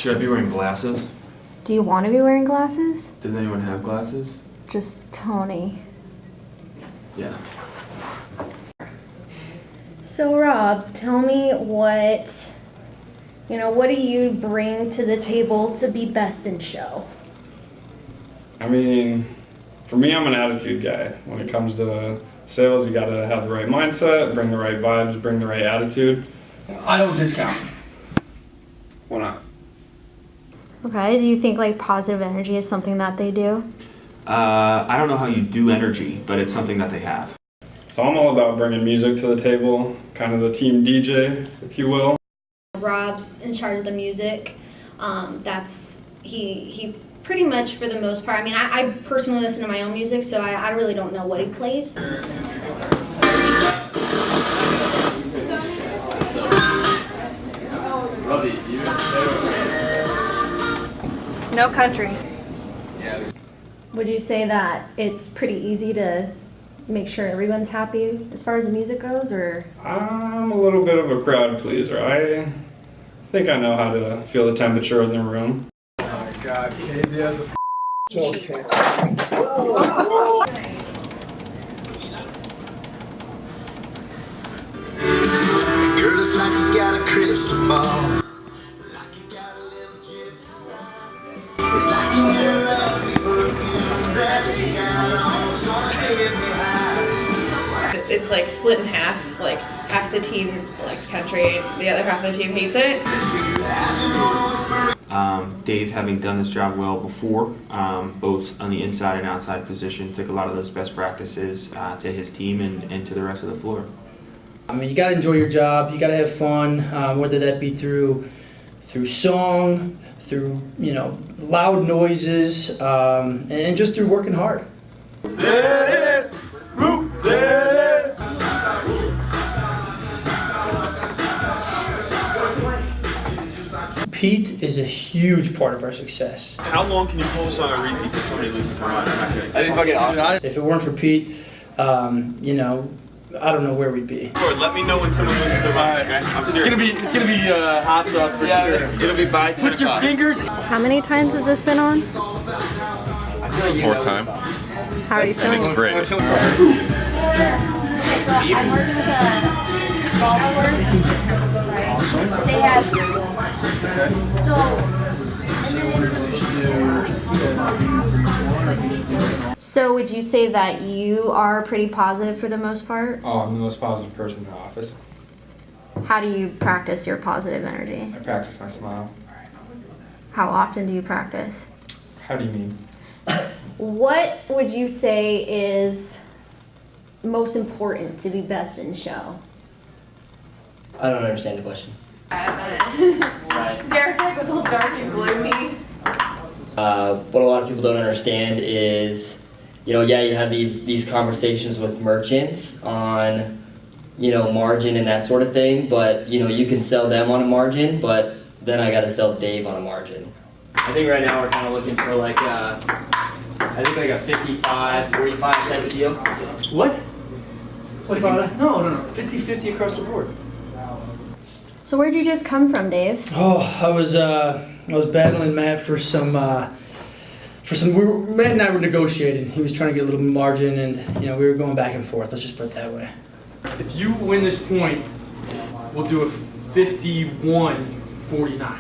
Should I be wearing glasses? Do you want to be wearing glasses? Does anyone have glasses? Just Tony. Yeah. So Rob, tell me what do you bring to the table to be best in show? I mean, for me, I'm an attitude guy. When it comes to sales, you gotta have the right mindset, bring the right vibes, bring the right attitude. I don't discount. Why not? Okay, do you think like positive energy is something that they do? I don't know how you do energy, but it's something that they have. So I'm all about bringing music to the table, kind of the team DJ, if you will. Rob's in charge of the music. He pretty much for the most part. I mean, I personally listen to my own music, so I really don't know what he plays. No country. Would you say that it's pretty easy to make sure everyone's happy as far as the music goes, or? I'm a little bit of a crowd pleaser. I think I know how to feel the temperature in the room. Oh my God, KD has a okay. Girl, it's like you got a crystal ball. It's like split in half, like half the team likes country, the other half of the team hates it. Dave, having done this job well before, both on the inside and outside position, took a lot of those best practices to his team and to the rest of the floor. I mean, you gotta enjoy your job. You gotta have fun, whether that be through song, through loud noises, and just through working hard. There it is! Root, there it is! Pete is a huge part of our success. How long can you pull a song on repeat if somebody loses their mind? I didn't fucking awesome. If it weren't for Pete, I don't know where we'd be. Let me know when someone loses their mind, okay? I'm serious. It's gonna be hot sauce for sure. It'll be by 10 o'clock. Put your fingers. How many times has this been on? Fourth time. How are you feeling? It's great. I'm working with a golf course, right? They have, So would you say that you are pretty positive for the most part? Oh, I'm the most positive person in the office. How do you practice your positive energy? I practice my smile. How often do you practice? How do you mean? What would you say is most important to be best in show? I don't understand the question. right. Derek's like was a little dark and gloomy. What a lot of people don't understand is, you have these conversations with merchants on, margin and that sort of thing, but, you can sell them on a margin, but then I gotta sell Dave on a margin. I think right now we're kind of looking for like a 55, 45 type of deal. What? What's that? No. 50-50 across the board. So where'd you just come from, Dave? Oh, I was battling Matt for some. Matt and I were negotiating. He was trying to get a little margin, and we were going back and forth. Let's just put it that way. If you win this point, we'll do a 51-49.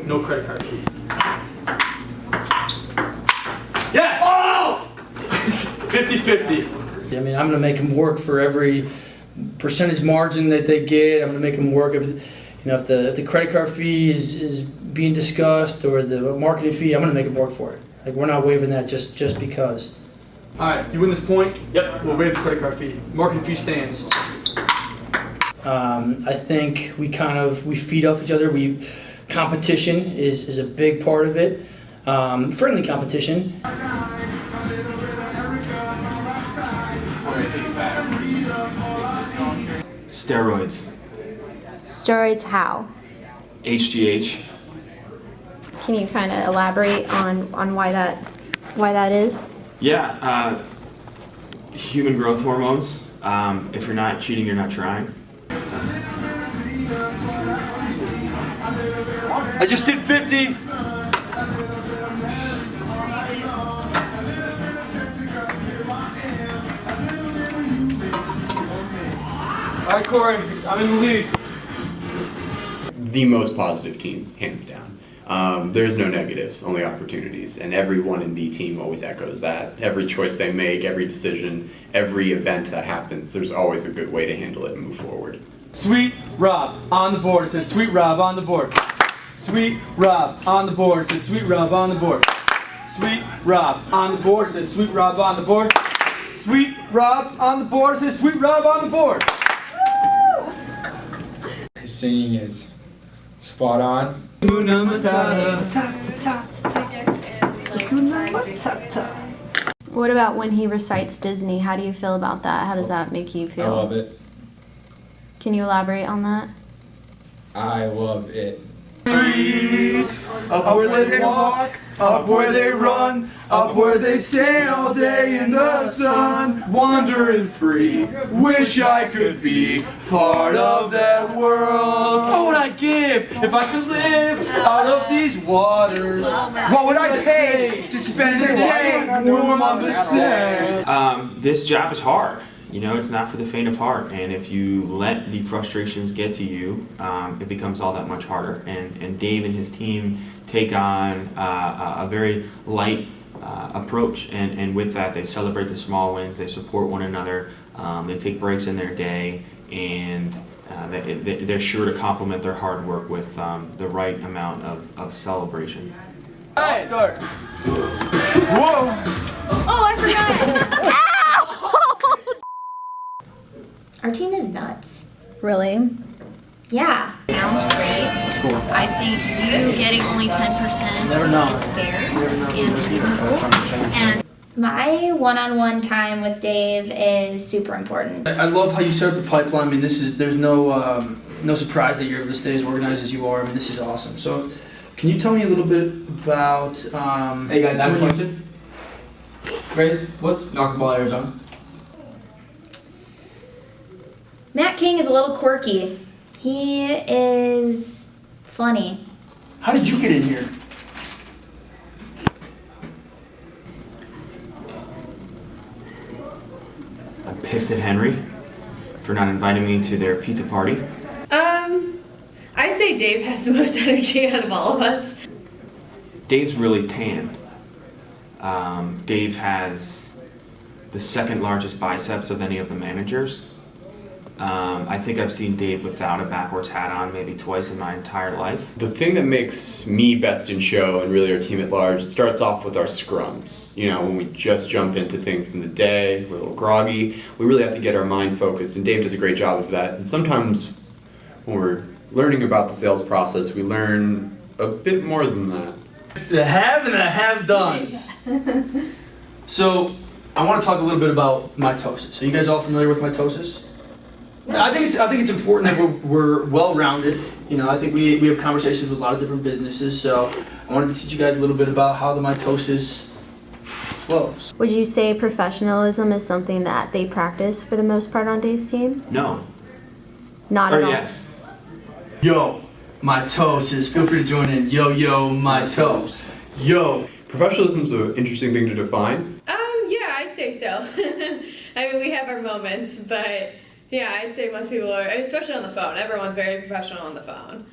No credit card fee. Yes! Oh! 50-50. I mean, I'm gonna make them work for every percentage margin that they get. I'm gonna make them work if the credit card fee is being discussed or the marketing fee. I'm gonna make them work for it. Like, we're not waiving that just because. All right, you win this point. Yep, we'll waive the credit card fee. Marketing fee stands. I think we feed off each other. Competition is a big part of it. Friendly competition. Steroids. Steroids how? HGH. Can you kind of elaborate on why that is? Yeah, human growth hormones. If you're not cheating, you're not trying. I just did 50. All right, Corey, I'm in the lead. The most positive team, hands down. There's no negatives, only opportunities, and everyone in the team always echoes that. Every choice they make, every decision, every event that happens, there's always a good way to handle it and move forward. Sweet Rob on the board. It says Sweet Rob on the board. Sweet Rob on the board. It says Sweet Rob on the board. Sweet Rob on the board. It says Sweet Rob on the board. Sweet Rob on the board. It says Sweet Rob on the board. His singing is spot on. What about when he recites Disney? How do you feel about that? How does that make you feel? I love it. Can you elaborate on that? I love it. Up where they walk, up where they run, up where they stay all day in the sun, wandering free. Wish I could be part of that world. What would I give if I could live out of these waters? What would I pay to spend a day warm on the sand? This job is hard. You know, it's not for the faint of heart, and if you let the frustrations get to you, it becomes all that much harder. And Dave and his team take on a very light approach, and with that, they celebrate the small wins, they support one another, they take breaks in their day, and they're sure to complement their hard work with the right amount of celebration. Let's start. Whoa! Oh, I forgot. Our team is nuts. Really? Yeah. Sounds great. I think you getting only 10% Never know. is fair and reasonable. And My one-on-one time with Dave is super important. I love how you set up the pipeline. I mean, there's no surprise that you're able to stay as organized as you are. I mean, this is awesome. So, can you tell me a little bit about? Hey guys, I have a question. Grace, what's Knockleball, Arizona? Matt King is a little quirky. He is funny. How did you get in here? I'm pissed at Henry for not inviting me to their pizza party. I'd say Dave has the most energy out of all of us. Dave's really tan. Dave has the second largest biceps of any of the managers. I think I've seen Dave without a backwards hat on maybe twice in my entire life. The thing that makes me best in show and really our team at large, it starts off with our scrums. You know, when we just jump into things in the day, we're a little groggy, we really have to get our mind focused, and Dave does a great job of that. And sometimes when we're learning about the sales process, we learn a bit more than that. The have and the have-dones. So, I want to talk a little bit about mitosis. Are you guys all familiar with mitosis? I think it's important that we're well-rounded. You know, I think we have conversations with a lot of different businesses. So, I wanted to teach you guys a little bit about how the mitosis flows. Would you say professionalism is something that they practice for the most part on Dave's team? No. Not Or at all. yes. Yo, mitosis. Feel free to join in. Yo, mitos. Yo. Professionalism is an interesting thing to define. Yeah, I'd say so. I mean, we have our moments, but yeah, I'd say most people are, especially on the phone. Everyone's very professional on the phone.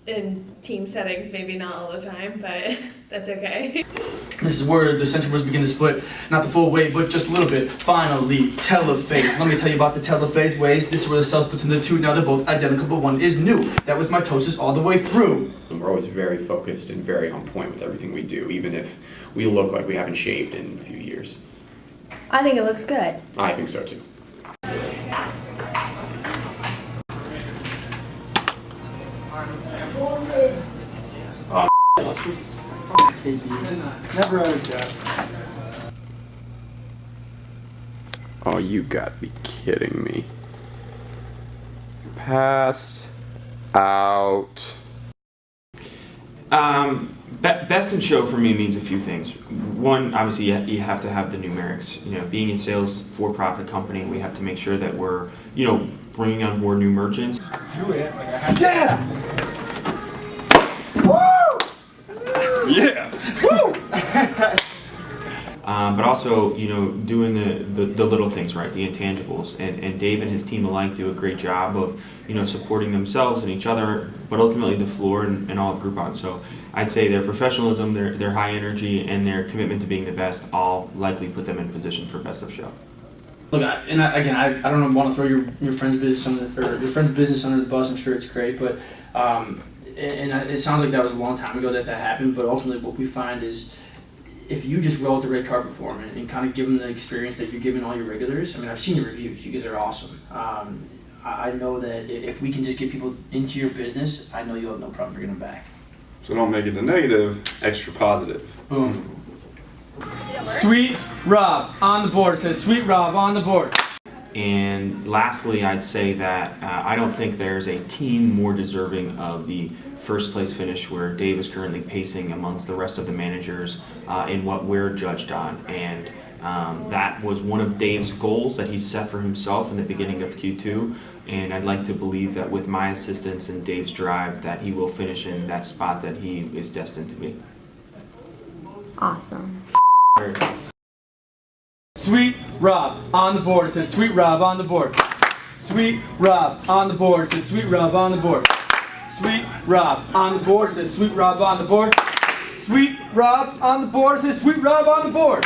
In team settings, maybe not all the time, but that's okay. This is where the central words begin to split. Not the full way, but just a little bit. Finally, telophase. Let me tell you about the telophase ways. This is where the cell splits into two. Now they're both identical, but one is new. That was mitosis all the way through. We're always very focused and very on point with everything we do, even if we look like we haven't shaved in a few years. I think it looks good. I think so too. Never out of gas. Oh, you gotta be kidding me. Passed out. Best in show for me means a few things. One, obviously, you have to have the numerics. You know, being a sales for-profit company, we have to make sure that we're, you know, bringing on board new merchants. Do it. Like I have to. Yeah! Yeah. Woo! But also, you know, doing the little things right, the intangibles. And Dave and his team alike do a great job of, you know, supporting themselves and each other, but ultimately the floor and all of Groupon. So I'd say their professionalism, their high energy, and their commitment to being the best all likely put them in position for best of show. Look, I don't want to throw your friend's business under the bus. I'm sure it's great, but it sounds like that was a long time ago that happened. But ultimately, what we find is, if you just roll out the red carpet for them and kind of give them the experience that you're giving all your regulars. I mean, I've seen your reviews. You guys are awesome. I know that if we can just get people into your business, I know you'll have no problem bringing them back. So don't make it a negative, extra positive. Boom. Sweet Rob on the board. It says Sweet Rob on the board. And lastly, I'd say that I don't think there's a team more deserving of the first place finish where Dave is currently pacing amongst the rest of the managers in what we're judged on. And that was one of Dave's goals that he set for himself in the beginning of Q2. And I'd like to believe that with my assistance and Dave's drive that he will finish in that spot that he is destined to be. Awesome. Sweet Rob on the board. It says Sweet Rob on the board. Sweet Rob on the board. It says Sweet Rob on the board. Sweet Rob on the board. It says Sweet Rob on the board. Sweet Rob on the board. It says Sweet Rob on the board.